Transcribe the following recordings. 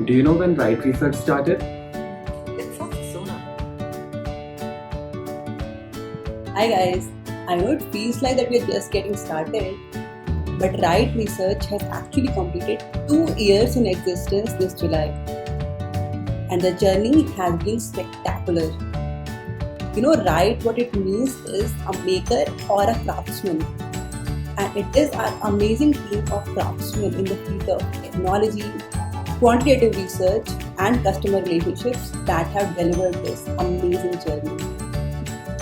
Do you know when Right Research started? It sounds so now. Hi guys, I know it feels like that we are just getting started, but Right Research has actually completed 2 years in existence this July, and the journey has been spectacular. You know, Right, what it means is a maker or a craftsman, and it is our amazing team of craftsmen in the field of technology, quantitative research, and customer relationships that have delivered this amazing journey.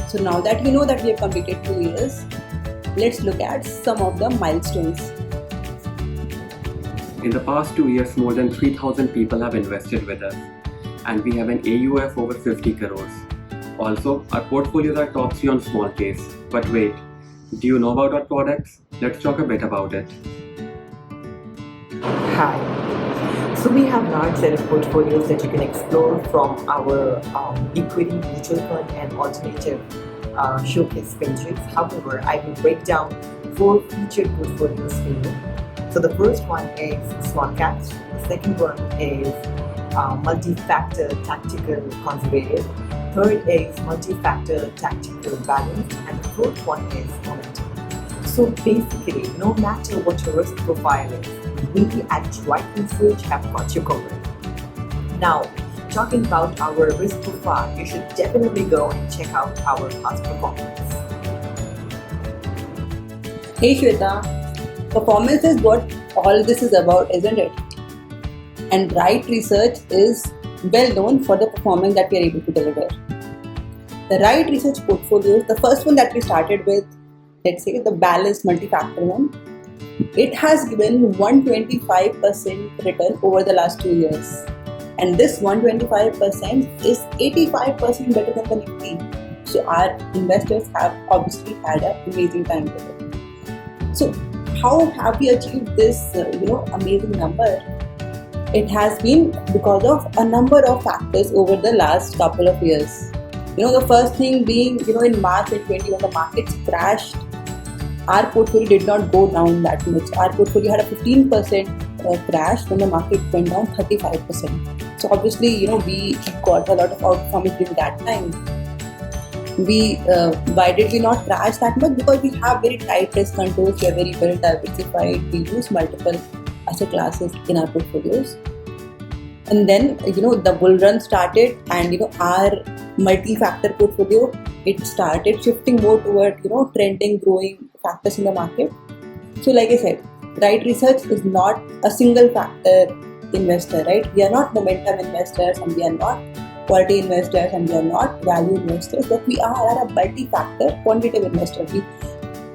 So now that you know that we have completed 2 years, let's look at some of the milestones. In the past 2 years, more than 3,000 people have invested with us, and we have an AUM of over 50 crores. Also, our portfolios are top 3 on small case. But wait, do you know about our products? Let's talk a bit about it. Hi. So we have large set of portfolios that you can explore from our equity, mutual fund, and alternative showcase pages. However, I will break down 4 featured portfolios for you. So the first one is small caps. The second one is multi-factor tactical conservative. Third is multi-factor tactical balance, and the fourth one is momentum. So basically, no matter what your risk profile is, we at Right Research have got you covered. Now, talking about our risk profile, you should definitely go and check out our past performance. Hey Shweta, performance is what all this is about, isn't it? And Right Research is well known for the performance that we are able to deliver. The Right Research portfolios, the first one that we started with, let's say the balanced multi-factor one, it has given 125% return over the last 2 years. And this 125% is 85% better than the Nifty. So our investors have obviously had an amazing time with it. So how have we achieved this amazing number? It has been because of a number of factors over the last couple of years. The first thing being, in March 2020 when the markets crashed, our portfolio did not go down that much. Our portfolio had a 15% crash when the market went down 35%. So obviously, we got a lot of outperformance during that time. Why did we not crash that much? Because we have very tight risk controls. We are very well diversified. We use multiple asset classes in our portfolios. And then, the bull run started, and our multi-factor portfolio, it started shifting more toward trending, growing factors in the market. So like I said, Right Research is not a single factor investor, right? We are not momentum investors, and we are not quality investors, and we are not value investors, but we are a multi-factor quantitative investor.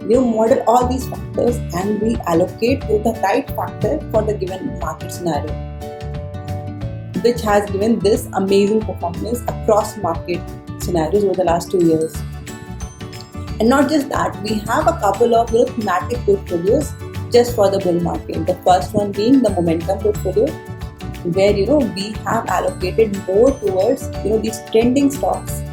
We model all these factors and we allocate to the right factor for the given market scenario, which has given this amazing performance across market scenarios over the last 2 years. And not just that, we have a couple of thematic portfolios just for the bull market. The first one being the momentum portfolio, where we have allocated more towards these trending stocks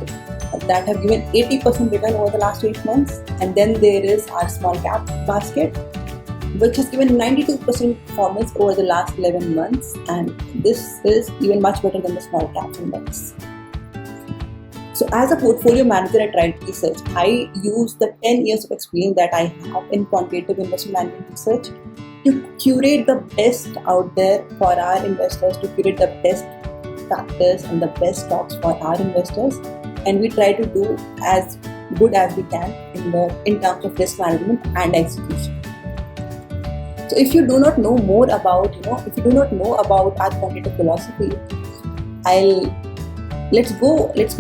that have given 80% return over the last 8 months. And then there is our small cap basket, which has given 92% performance over the last 11 months, and this is even much better than the small cap index. So as a portfolio manager at Right Research, I use the 10 years of experience that I have in quantitative investment management research to curate the best out there for our investors, to curate the best factors and the best stocks for our investors, and we try to do as good as we can in terms of risk management and execution. So if you do not know more about, if you do not know about our quantitative philosophy, let's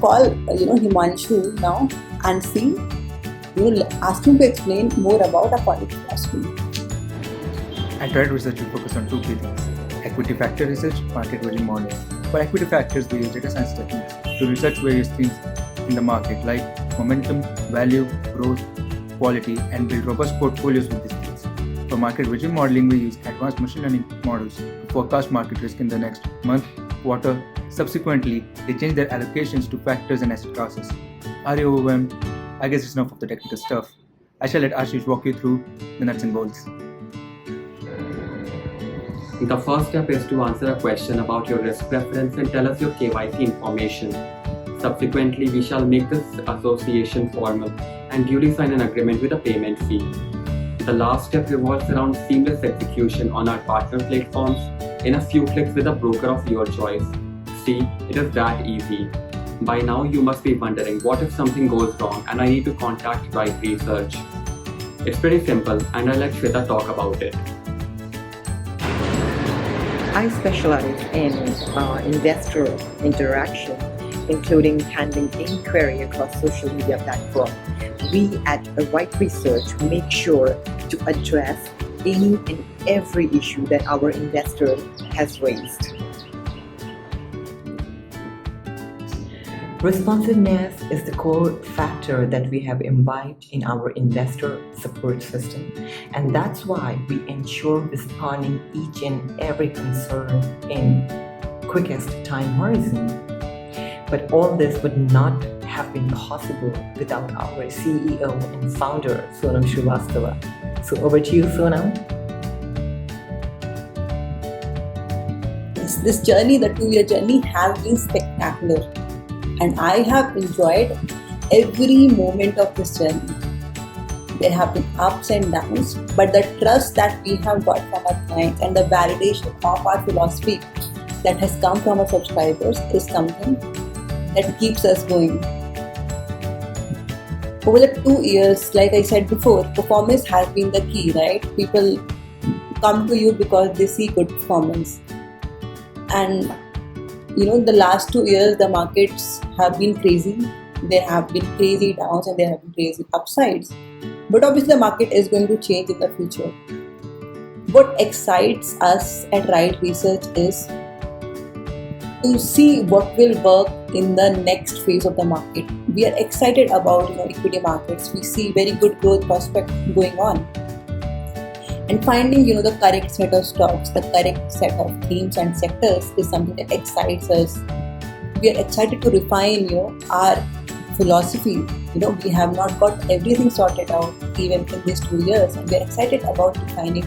call Himanshu now and see, ask him to explain more about our quantitative philosophy. At Right Research, we focus on 2 key things: equity factor research, market value modeling. For equity factors, we use data science techniques to research various themes in the market like momentum, value, growth, quality, and build robust portfolios with these themes. For market vision modeling, we use advanced machine learning models to forecast market risk in the next month, quarter. Subsequently, they change their allocations to factors and asset classes. Are you overwhelmed? I guess it's enough of the technical stuff. I shall let Ashish walk you through the nuts and bolts. The first step is to answer a question about your risk preference and tell us your KYC information. Subsequently, we shall make this association formal and duly sign an agreement with a payment fee. The last step revolves around seamless execution on our partner platforms in a few clicks with a broker of your choice. See, it is that easy. By now, you must be wondering, what if something goes wrong and I need to contact Right Research? It's pretty simple, and I'll let Shweta talk about it. I specialize in investor interaction, including handling inquiry across social media platforms. We at Right Research make sure to address any and every issue that our investor has raised. Responsiveness is the core factor that we have imbibed in our investor support system, and that's why we ensure responding each and every concern in quickest time horizon. But all this would not have been possible without our CEO and founder, Sonam Srivastava. So over to you, Sonam. This journey, the 2-year journey, has been spectacular. And I have enjoyed every moment of this journey. There have been ups and downs, but the trust that we have got from our clients and the validation of our philosophy that has come from our subscribers is something that keeps us going. Over the 2 years, like I said before, performance has been the key, right? People come to you because they see good performance. And the last 2 years, the markets have been crazy. There have been crazy downs and there have been crazy upsides. But obviously, the market is going to change in the future. What excites us at Right Research is to see what will work in the next phase of the market. We are excited about equity markets. We see very good growth prospects going on. And finding the correct set of stocks, the correct set of themes and sectors is something that excites us. We are excited to refine our philosophy. We have not got everything sorted out even in these 2 years, and we are excited about refining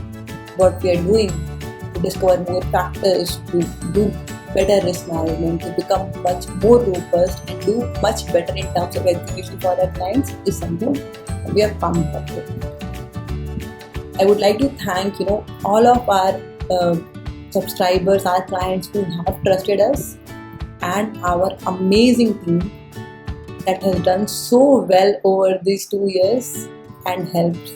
what we are doing to discover more factors, to do better risk management, to become much more robust and do much better in terms of execution for our clients is something we are pumped up with. I would like to thank all of our subscribers, our clients who have trusted us, and our amazing team that has done so well over these 2 years and helped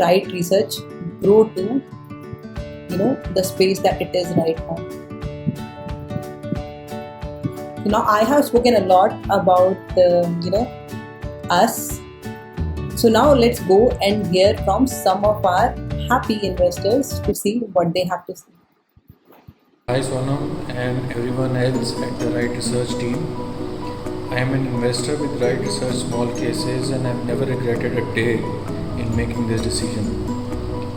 Right Research grow to the space that it is right now. I have spoken a lot about us. So now let's go and hear from some of our happy investors to see what they have to say. Hi Sonam and everyone else at the Right Research team. I am an investor with Right Research Small Cases and I've never regretted a day in making this decision.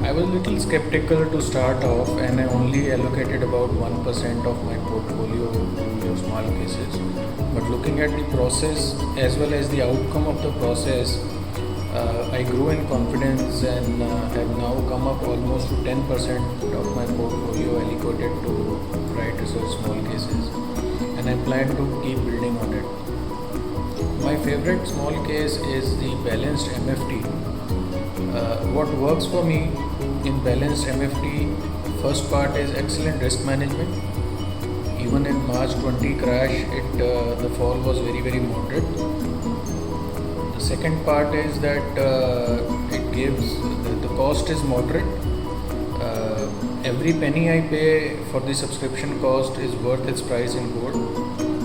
I was a little skeptical to start off and I only allocated about 1% of my portfolio to small cases. But looking at the process as well as the outcome of the process, I grew in confidence and have now come up almost to 10% of my portfolio allocated to Right Research Small Cases, and I plan to keep building on it. My favorite small case is the balanced MFT. What works for me in balanced MFT, first part is excellent risk management. Even in March 20 crash, the fall was very, very moderate. The second part is that it gives, the cost is moderate. Every penny I pay for the subscription cost is worth its price in gold.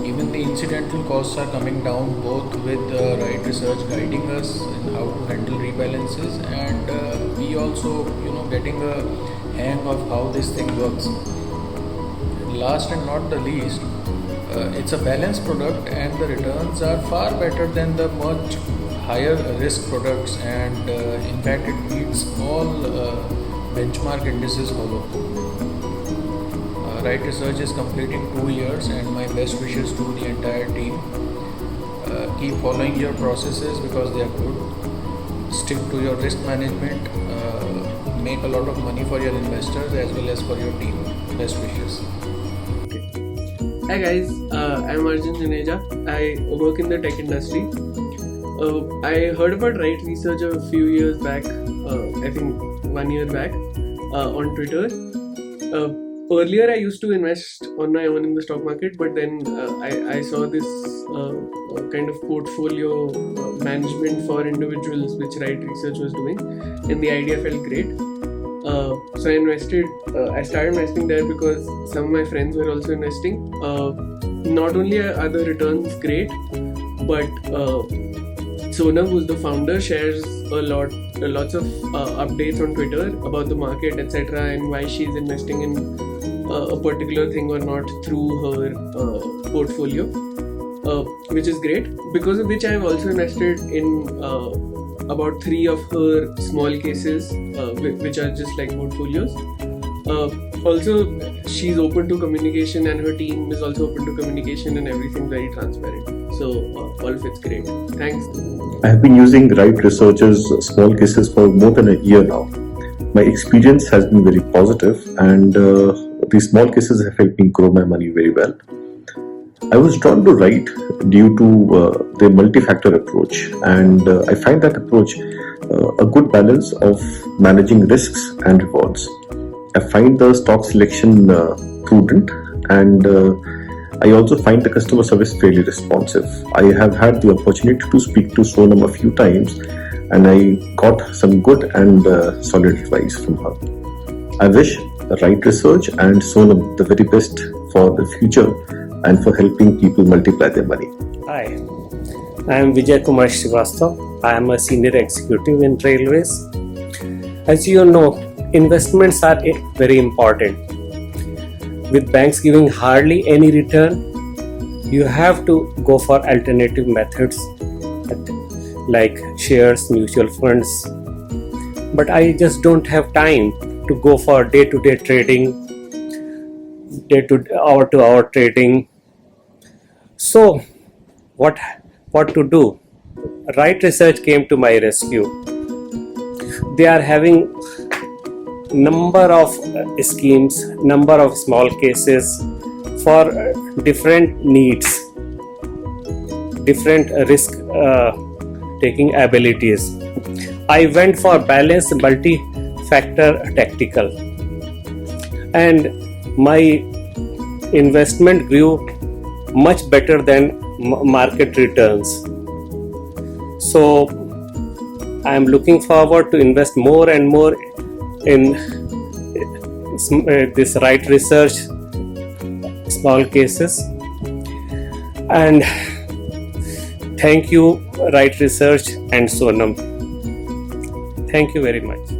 Even the incidental costs are coming down, both with Right Research guiding us in how to handle rebalances, and we also getting a hang of how this thing works. Last and not the least, it's a balanced product and the returns are far better than the much higher risk products, and in fact it beats all benchmark indices hollow. Right Research is completing 2 years and my best wishes to the entire team. Keep following your processes because they are good. Stick to your risk management. make a lot of money for your investors as well as for your team. Best wishes. Hi guys, I'm Arjun Juneja. I work in the tech industry. I heard about Right Research a few years back, I think 1 year back, on Twitter. Earlier I used to invest on my own in the stock market, but then I saw this kind of portfolio management for individuals which Right Research was doing, and the idea felt great. So I started investing there because some of my friends were also investing. Not only are the returns great, but Sonam, who's the founder, shares lots of updates on Twitter about the market, etc., and why she's investing in a particular thing or not through her portfolio, which is great. Because of which I've also invested in about 3 of her small cases, which are just like portfolios. Also, she's open to communication, and her team is also open to communication, and everything very transparent. So all of it's great. Thanks. I have been using Right Research's small cases for more than a year now. My experience has been very positive, and these small cases have helped me grow my money very well. I was drawn to Right due to their multi-factor approach, and I find that approach a good balance of managing risks and rewards. I find the stock selection prudent, and I also find the customer service fairly responsive. I have had the opportunity to speak to Sonam a few times, and I got some good and solid advice from her. I wish Right Research and Sonam the very best for the future and for helping people multiply their money. Hi, I am Vijay Kumar Srivastav. I am a senior executive in Railways. As you know, investments are very important. With banks giving hardly any return, you have to go for alternative methods like shares, mutual funds. But I just don't have time to go for day-to-day trading, hour-to-hour trading. So, what to do? Right Research came to my rescue. They are having number of schemes, number of small cases for different needs, different risk taking abilities. I went for balanced multi-factor tactical, and my investment grew much better than market returns. So I am looking forward to invest more and more in this Right Research small cases. And thank you, Right Research and Sonam. Thank you very much.